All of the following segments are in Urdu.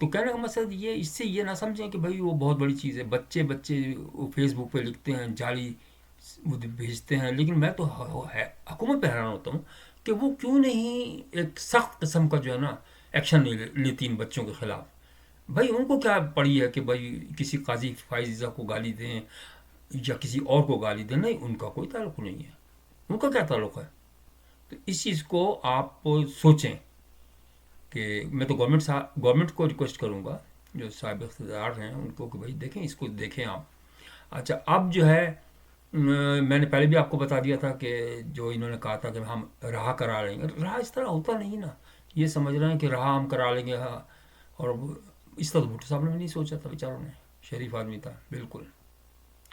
تو کہنے کا مقصد یہ اس سے یہ نہ سمجھیں کہ بھائی وہ بہت بڑی چیز ہے. بچے وہ فیس بک پہ لکھتے ہیں جعلی وہ بھیجتے ہیں, لیکن میں تو حکومت پہ حیران ہوتا ہوں کہ وہ کیوں نہیں ایک سخت قسم کا جو ہے نا ایکشن لیتی ان بچوں کے خلاف. بھائی ان کو کیا پڑی ہے کہ بھائی کسی قاضی فائزہ کو گالی دیں یا کسی اور کو گالی دیں؟ نہیں, ان کا کوئی تعلق نہیں ہے. ان کا کیا تعلق ہے؟ تو اس چیز کو آپ سوچیں کہ میں تو گورنمنٹ کو ریکویسٹ کروں گا جو صاحب اقتدار ہیں ان کو کہ بھائی دیکھیں, اس کو دیکھیں آپ. اچھا, اب جو ہے میں نے پہلے بھی آپ کو بتا دیا تھا کہ جو انہوں نے کہا تھا کہ ہم رہا کرا لیں گے, رہا اس طرح ہوتا نہیں نا. یہ سمجھ رہے ہیں کہ رہا ہم کرا لیں گے, ہاں. اور اس طرح بھٹو صاحب نے بھی نہیں سوچا تھا بیچاروں نے, شریف آدمی تھا بالکل.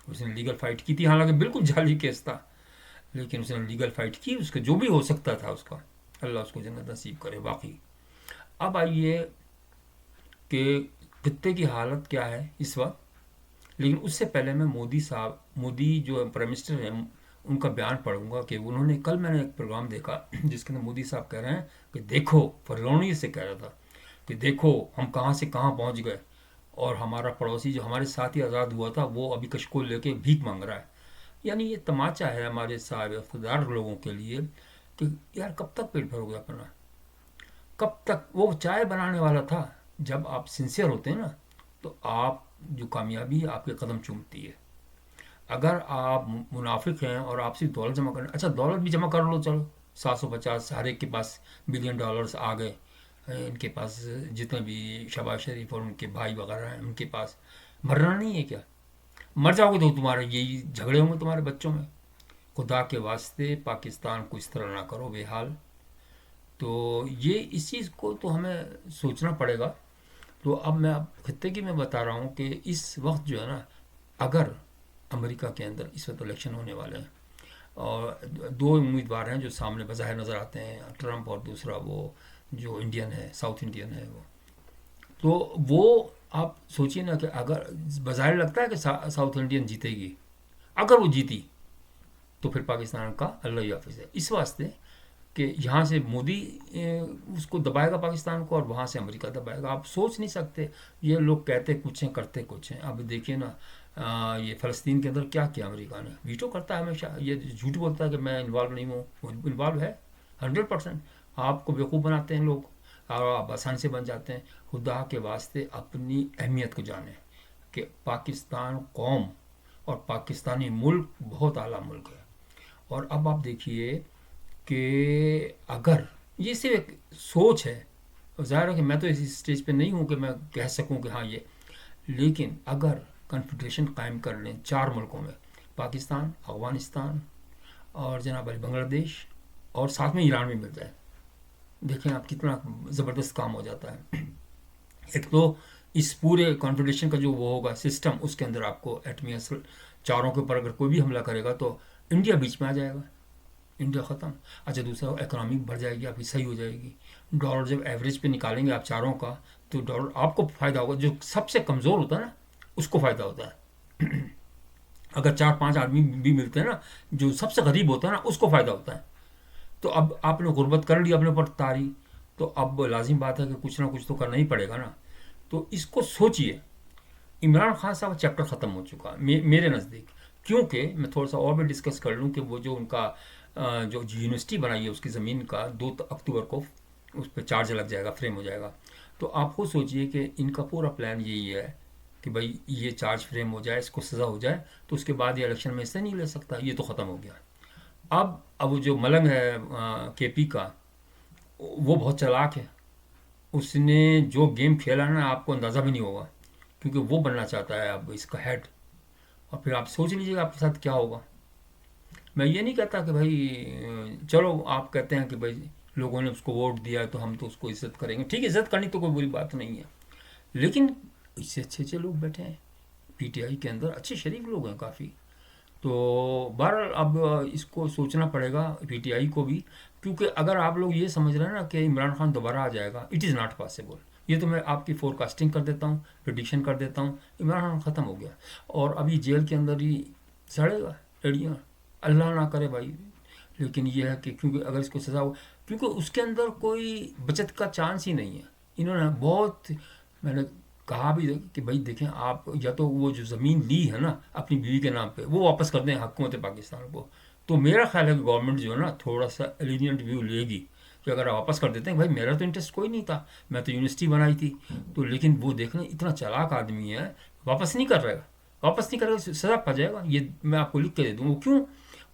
اس نے لیگل فائٹ کی تھی, حالانکہ بالکل جعلی کیس تھا, لیکن اس نے لیگل فائٹ کی. اس کا جو بھی ہو سکتا تھا اس کا, اللہ اس کو جنت نصیب کرے باقی. اب آئیے کہ خطے کی حالت کیا ہے اس وقت. لیکن اس سے پہلے میں مودی جو پرائم منسٹر ہیں ان کا بیان پڑھوں گا کہ انہوں نے, کل میں نے ایک پروگرام دیکھا جس کے اندر مودی صاحب کہہ رہے ہیں کہ دیکھو, فرلونی سے کہہ رہا تھا کہ دیکھو ہم کہاں سے کہاں پہنچ گئے, اور ہمارا پڑوسی جو ہمارے ساتھ ہی آزاد ہوا تھا وہ ابھی کشکول لے کے بھیک مانگ رہا ہے. یعنی یہ تماچا ہے ہمارے صاحب اقتدار لوگوں کے لیے کہ یار کب تک پیٹ بھرو گے اپنا, کب تک. وہ چائے بنانے والا تھا. جب آپ سنسیئر ہوتے ہیں نا تو آپ جو کامیابی آپ کے قدم چومتی ہے. اگر آپ منافق ہیں اور آپ صرف دولت جمع کریں, اچھا دولت بھی جمع کر لو, چلو 750 ہر ایک کے پاس بلین ڈالرز آ گئے, ان کے پاس جتنے بھی شہباز شریف اور ان کے بھائی وغیرہ ہیں ان کے پاس. مرنا نہیں ہے کیا؟ مر جاؤ گے تو تمہارے یہی جھگڑے ہوں گے تمہارے بچوں میں. خدا کے واسطے پاکستان کو اس طرح نہ کرو بے حال. تو یہ اس چیز کو تو ہمیں سوچنا پڑے گا. تو اب میں خطے کی میں بتا رہا ہوں کہ اس وقت جو ہے نا, اگر امریکہ کے اندر اس وقت الیکشن ہونے والے ہیں اور دو امیدوار ہیں جو سامنے بظاہر نظر آتے ہیں, ٹرمپ اور دوسرا وہ جو انڈین ہے, ساؤتھ انڈین ہے وہ. تو وہ آپ سوچیے نا کہ اگر بظاہر لگتا ہے کہ ساؤتھ انڈین جیتے گی, اگر وہ جیتی تو پھر پاکستان کا اللہ ہی حافظ ہے. اس واسطے کہ یہاں سے مودی اس کو دبائے گا پاکستان کو, اور وہاں سے امریکہ دبائے گا. آپ سوچ نہیں سکتے. یہ لوگ کہتے کچھ ہیں کرتے کچھ ہیں. اب دیکھیے نا یہ فلسطین کے اندر کیا کیا امریکہ نے, ویٹو کرتا ہے ہمیشہ. یہ جھوٹ بولتا ہے کہ میں انوالو نہیں ہوں, وہ انوالو ہے 100%. آپ کو بیوقوف بناتے ہیں لوگ اور آپ آسانی سے بن جاتے ہیں. خدا کے واسطے اپنی اہمیت کو جانیں کہ پاکستان قوم اور پاکستانی ملک بہت اعلیٰ ملک ہے. اور اب آپ دیکھیے کہ اگر یہ صرف ایک سوچ ہے, ظاہر ہے کہ میں تو اس اسٹیج پہ نہیں ہوں کہ میں کہہ سکوں کہ ہاں یہ, لیکن اگر کنفیڈریشن قائم کر لیں 4 ملکوں میں, پاکستان, افغانستان اور جناب علی بنگلہ دیش, اور ساتھ میں ایران بھی مل جائے, دیکھیں آپ کتنا زبردست کام ہو جاتا ہے. ایک تو اس پورے کانفیڈریشن کا جو وہ ہوگا سسٹم, اس کے اندر آپ کو ایٹمی اصل چاروں کے اوپر اگر کوئی بھی حملہ کرے گا تو انڈیا بیچ میں آ جائے گا, انڈیا ختم. اچھا دوسرا اکنامی بڑھ جائے گی, آپ کی صحیح ہو جائے گی. ڈالر جب ایوریج پہ نکالیں گے آپ چاروں کا تو ڈالر آپ کو فائدہ ہوگا. جو سب سے کمزور ہوتا ہے نا اس کو فائدہ ہوتا ہے. اگر 4-5 آدمی بھی ملتے ہیں نا, جو سب سے غریب ہوتا ہے نا اس کو فائدہ ہوتا ہے. تو اب آپ نے غربت کر لی اپنے اوپر تاری, تو اب لازم بات ہے کہ کچھ نہ کچھ تو کرنا ہی پڑے گا نا. تو اس کو سوچئے. عمران خان صاحب چیپٹر ختم ہو چکا میرے نزدیک, کیونکہ میں تھوڑا سا اور بھی ڈسکس کر لوں کہ وہ جو ان کا جو یونیورسٹی بنائی ہے اس کی زمین کا 2 اکتوبر کو اس پہ چارج لگ جائے گا, فریم ہو جائے گا. تو آپ خود سوچئے کہ ان کا پورا پلان یہی ہے کہ بھائی یہ چارج فریم ہو جائے, اس کو سزا ہو جائے, تو اس کے بعد یہ الیکشن میں حصہ نہیں لے سکتا. یہ تو ختم ہو گیا. اب جو ملنگ ہے کے پی کا, وہ بہت چلاک ہے. اس نے جو گیم کھیلا نا آپ کو اندازہ بھی نہیں ہوگا, کیونکہ وہ بننا چاہتا ہے اب اس کا ہیڈ. اور پھر آپ سوچ لیجیے گا آپ کے ساتھ کیا ہوگا. میں یہ نہیں کہتا کہ بھائی چلو آپ کہتے ہیں کہ بھائی لوگوں نے اس کو ووٹ دیا تو ہم تو اس کو عزت کریں گے, ٹھیک ہے عزت کرنی تو کوئی بری بات نہیں ہے, لیکن اس سے اچھے لوگ بیٹھے ہیں پی ٹی آئی کے اندر, اچھے شریف لوگ ہیں کافی. تو بہرحال اب اس کو سوچنا پڑے گا پی ٹی آئی کو بھی, کیونکہ اگر آپ لوگ یہ سمجھ رہے ہیں نا کہ عمران خان دوبارہ آ جائے گا, اٹ از ناٹ پاسبل. یہ تو میں آپ کی فور کاسٹنگ کر دیتا ہوں, پریڈکشن کر دیتا ہوں. عمران خان ختم ہو گیا اور ابھی جیل کے اندر ہی سڑے گا لڑیاں, اللہ نہ کرے بھائی. لیکن یہ ہے کہ کیونکہ اگر اس کو سزا ہو, کیونکہ اس کے اندر کوئی بچت کا چانس ہی نہیں ہے. انہوں نے بہت میں نے کہا بھی کہ بھائی دیکھیں آپ یا تو وہ جو زمین لی ہے نا اپنی بیوی کے نام پہ وہ واپس کر دیں حکومت پاکستان کو. تو میرا خیال ہے کہ گورنمنٹ جو ہے نا تھوڑا سا لینینٹ ویو لے گی کہ اگر آپ واپس کر دیتے ہیں. بھائی میرا تو انٹرسٹ کوئی نہیں تھا, میں تو یونیورسٹی بنائی تھی. تو لیکن وہ دیکھنا اتنا چالاک آدمی ہے, واپس نہیں کر رہے گا, واپس نہیں کرے گا, سزا پا جائے گا. یہ میں آپ کو لکھ کے دے دوں. وہ کیوں؟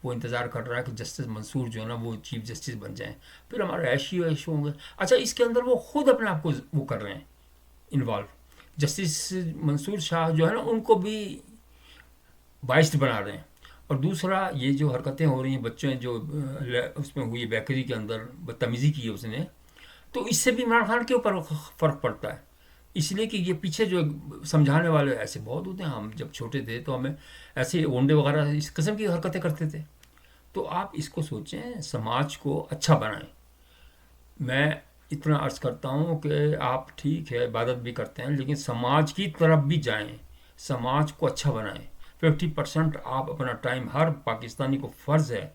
وہ انتظار کر رہا ہے کہ جسٹس منصور جو ہے نا وہ چیف جسٹس بن جائیں, پھر ہمارے ایشی ایشو ہوں گے. اچھا اس کے اندر وہ خود اپنے آپ کو وہ کر رہے ہیں انوالو. جسٹس منصور شاہ جو ہے نا ان کو بھی باعث بنا رہے ہیں. اور دوسرا یہ جو حرکتیں ہو رہی ہیں بچوں جو اس میں ہوئی بیکری کے اندر بدتمیزی کی ہے اس نے, تو اس سے بھی عمران خان کے اوپر فرق پڑتا ہے. اس لیے کہ یہ پیچھے جو سمجھانے والے ایسے بہت ہوتے ہیں. ہم جب چھوٹے تھے تو ہمیں ایسے اونڈے وغیرہ اس قسم کی حرکتیں کرتے تھے. تو آپ اس کو سوچیں, سماج کو اچھا بنائیں. میں اتنا عرض کرتا ہوں کہ آپ ٹھیک ہے عبادت بھی کرتے ہیں لیکن سماج کی طرف بھی جائیں, سماج کو اچھا بنائیں. 50% آپ اپنا ٹائم, ہر پاکستانی کو فرض ہے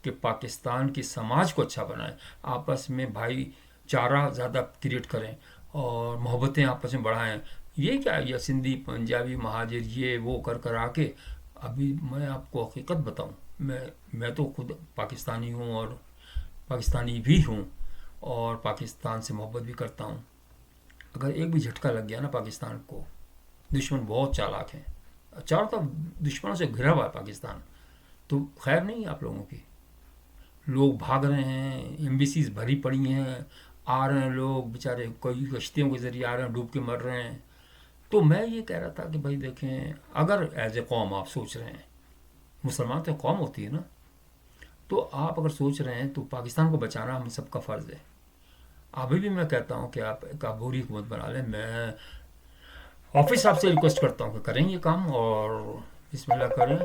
کہ پاکستان کی سماج کو اچھا بنائیں, آپس میں بھائی چارہ زیادہ کریٹ کریں اور محبتیں آپس میں بڑھائیں. یہ کیا یہ سندھی پنجابی مہاجر یہ وہ کر آ کے, ابھی میں آپ کو حقیقت بتاؤں, میں تو خود پاکستانی ہوں اور پاکستانی بھی ہوں اور پاکستان سے محبت بھی کرتا ہوں. اگر ایک بھی جھٹکا لگ گیا نا پاکستان کو, دشمن بہت چالاک ہیں, چاروں طرف دشمنوں سے گھرا ہوا ہے پاکستان, تو خیر نہیں ہے آپ لوگوں کی. لوگ بھاگ رہے ہیں, ایمبیسیز بھری پڑی ہیں, آ رہے ہیں لوگ بیچارے, کوئی کشتیوں کے ذریعے آ رہے ہیں, ڈوب کے مر رہے ہیں. تو میں یہ کہہ رہا تھا کہ بھائی دیکھیں, اگر ایز اے قوم آپ سوچ رہے ہیں, مسلمان تو قوم ہوتی ہے نا, تو آپ اگر سوچ رہے ہیں تو پاکستان کو بچانا ہم سب کا فرض ہے. ابھی بھی میں کہتا ہوں کہ آپ ایک عبوری حکومت بنا لیں. میں آفس صاحب سے ریکویسٹ کرتا ہوں کہ کریں یہ کام اور بسم اللہ کریں.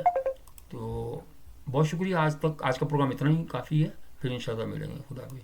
تو بہت شکریہ, آج کا پروگرام اتنا ہی کافی ہے. پھر انشاءاللہ ملیں گے. خدا حافظ.